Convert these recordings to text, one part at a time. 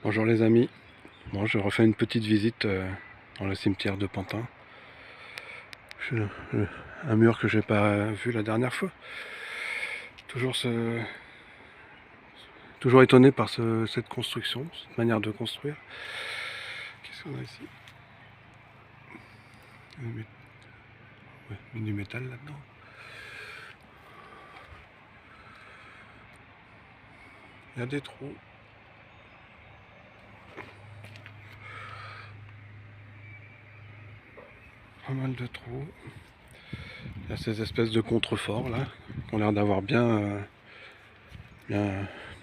Bonjour les amis, bon, je refais une petite visite dans le cimetière de Pantin. Un mur que j'ai pas vu la dernière fois. Toujours, toujours étonné par cette construction, cette manière de construire. Qu'est-ce qu'on a ici? Ouais, du métal là-dedans. Il y a des trous. Pas mal de trous. Il y a ces espèces de contreforts là, qui ont l'air d'avoir bien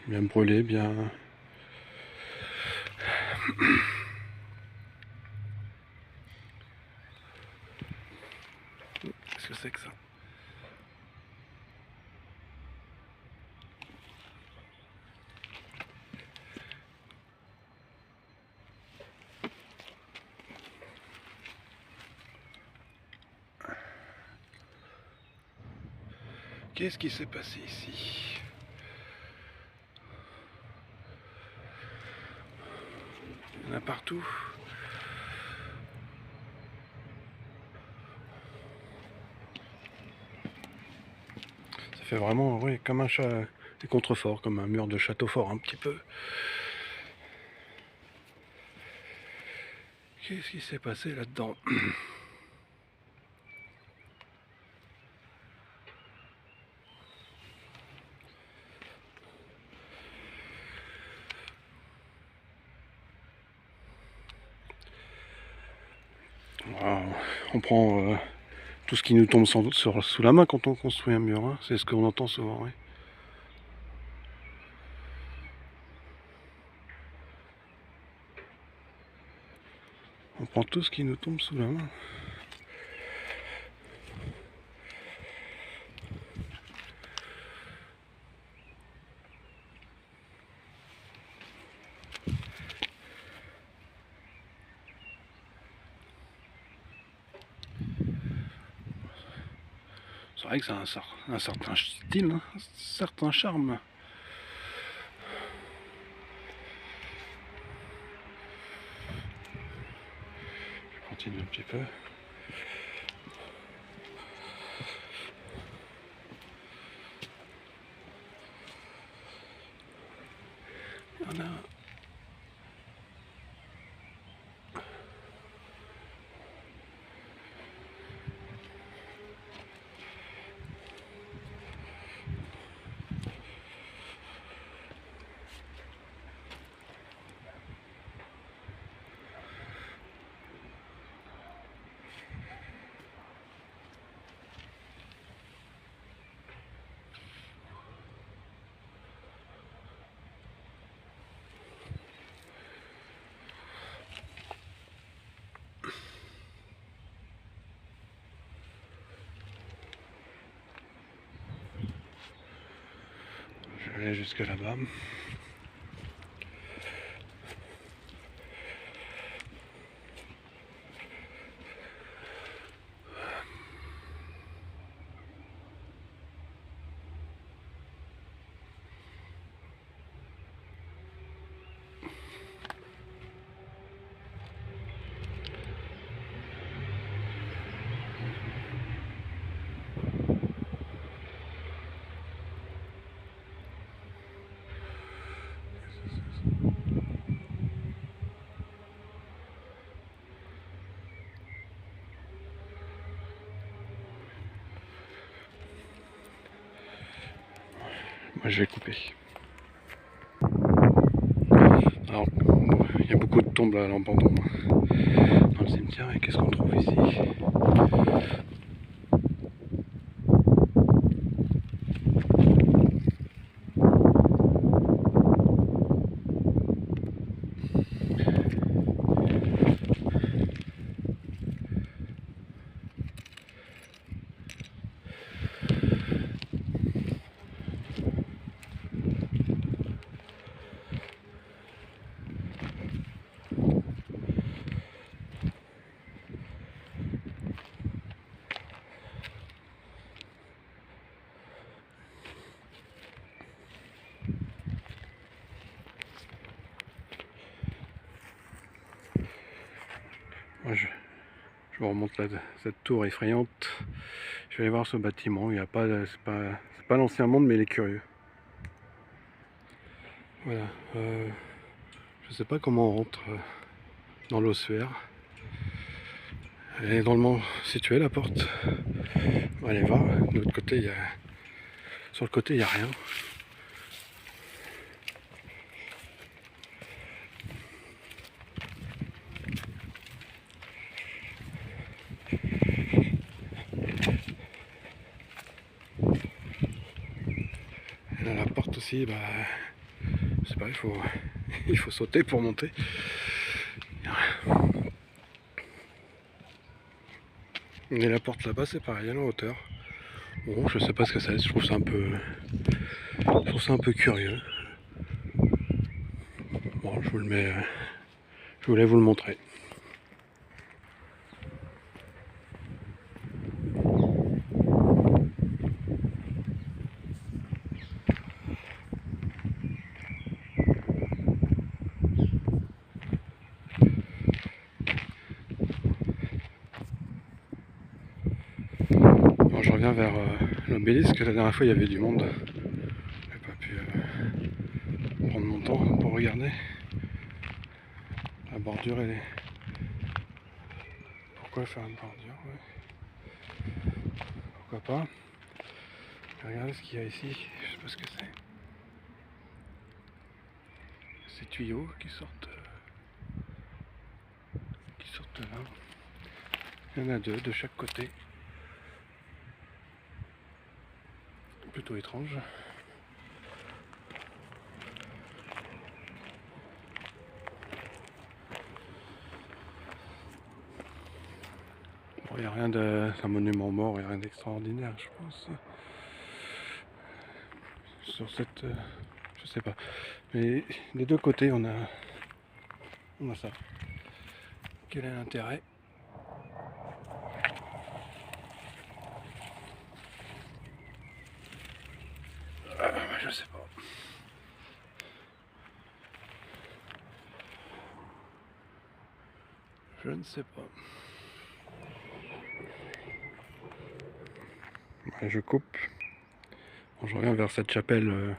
brûlé, bien. Qu'est-ce que c'est que ça? Qu'est-ce qui s'est passé ici? Il y en a partout. Ça fait vraiment, oui, comme des contreforts, comme un mur de château fort un petit peu. Qu'est-ce qui s'est passé là-dedans? On prend tout ce qui nous tombe sous la main quand on construit un mur, hein. C'est ce qu'on entend souvent, oui. On prend tout ce qui nous tombe sous la main. C'est vrai que c'est un certain style, hein, un certain charme. Je continue un petit peu. Il y en a. Je vais aller jusque là-bas. Moi je vais couper. Alors, bon, il y a beaucoup de tombes à l'abandon dans le cimetière. Et qu'est-ce qu'on trouve ici? Moi, je vous remonte cette tour effrayante. Je vais aller voir ce bâtiment. Il y a pas, c'est pas l'ancien monde, mais il est curieux. Voilà. Je sais pas comment on rentre dans l'ossuaire. Elle est drôlement située la porte. On va aller voir. De l'autre côté, sur le côté, il n'y a rien. Et là, la porte aussi, bah, je sais pas, il faut sauter pour monter. Et la porte là-bas, c'est pareil, à la hauteur. Bon, je sais pas ce que ça est, je trouve ça un peu curieux. Bon, je vous le mets, je voulais vous le montrer. Bon, je reviens vers l'obélisque. La dernière fois, il y avait du monde. J'ai pas pu prendre mon temps pour regarder. La bordure, elle est... Pourquoi faire une bordure, ouais. Pourquoi pas. Regardez ce qu'il y a ici. Je sais pas ce que c'est. Ces tuyaux qui sortent de là. Il y en a deux de chaque côté. Plutôt étrange. Bon, il n'y a rien d'un monument mort, il n'y a rien d'extraordinaire, je pense. Sur cette... je sais pas. Mais des deux côtés, on a ça. Quel est l'intérêt? Je sais pas. Je ne sais pas. Ouais, je coupe. Bon, je reviens vers cette chapelle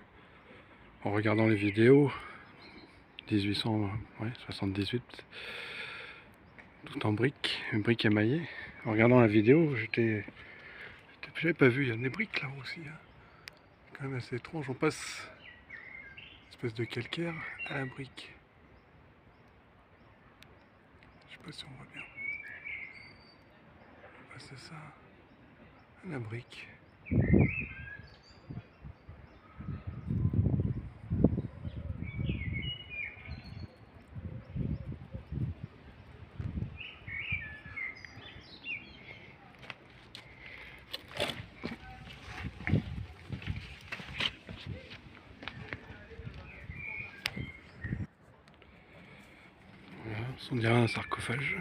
en regardant les vidéos. 1878. Tout en briques, une brique émaillée. En regardant la vidéo, j'avais pas vu, il y a des briques là aussi. Hein. C'est quand même assez étrange. On passe une espèce de calcaire à la brique. Je sais pas si on voit bien. C'est ça, la brique. Voilà, on dirait un sarcophage.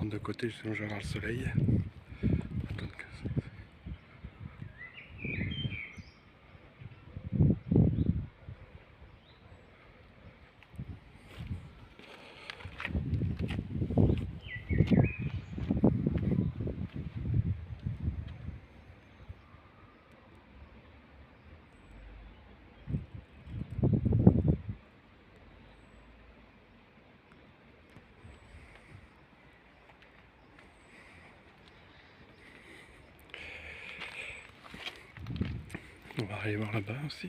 De côté, sinon je vais avoir le soleil. On va aller voir là-bas aussi.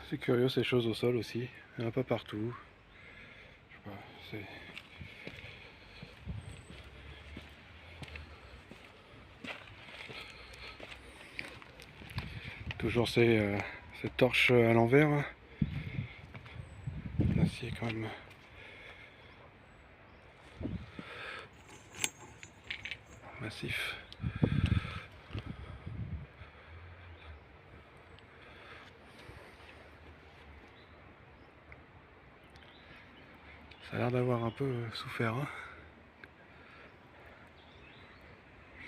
C'est curieux ces choses au sol aussi. Il n'y en a pas partout. Je sais pas, c'est... Toujours ces torches à l'envers. ici est quand même massif. Ça a l'air d'avoir un peu souffert, hein.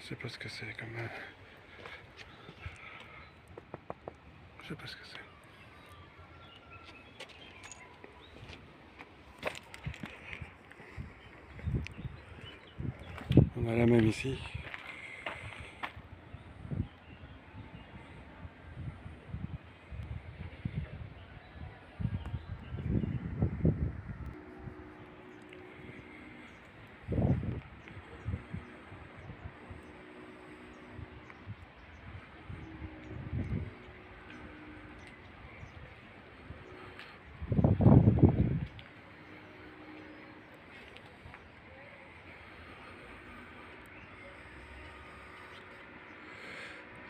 Je sais pas ce que c'est comme... Je sais pas ce que c'est. On a la même ici.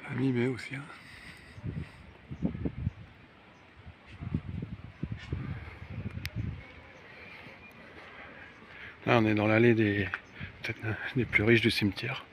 À mi-mai aussi, hein. Là, on est dans l'allée des peut-être des plus riches du cimetière.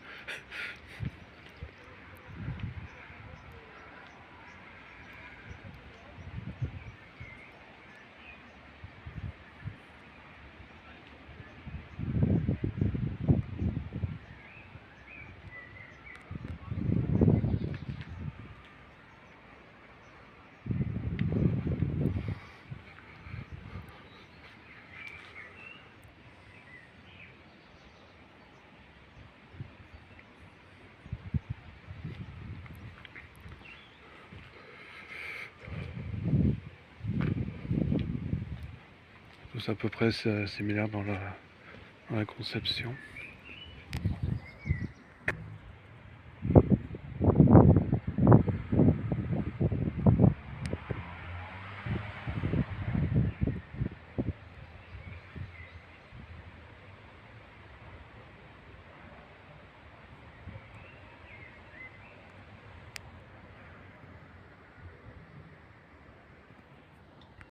Tous à peu près similaire dans la conception.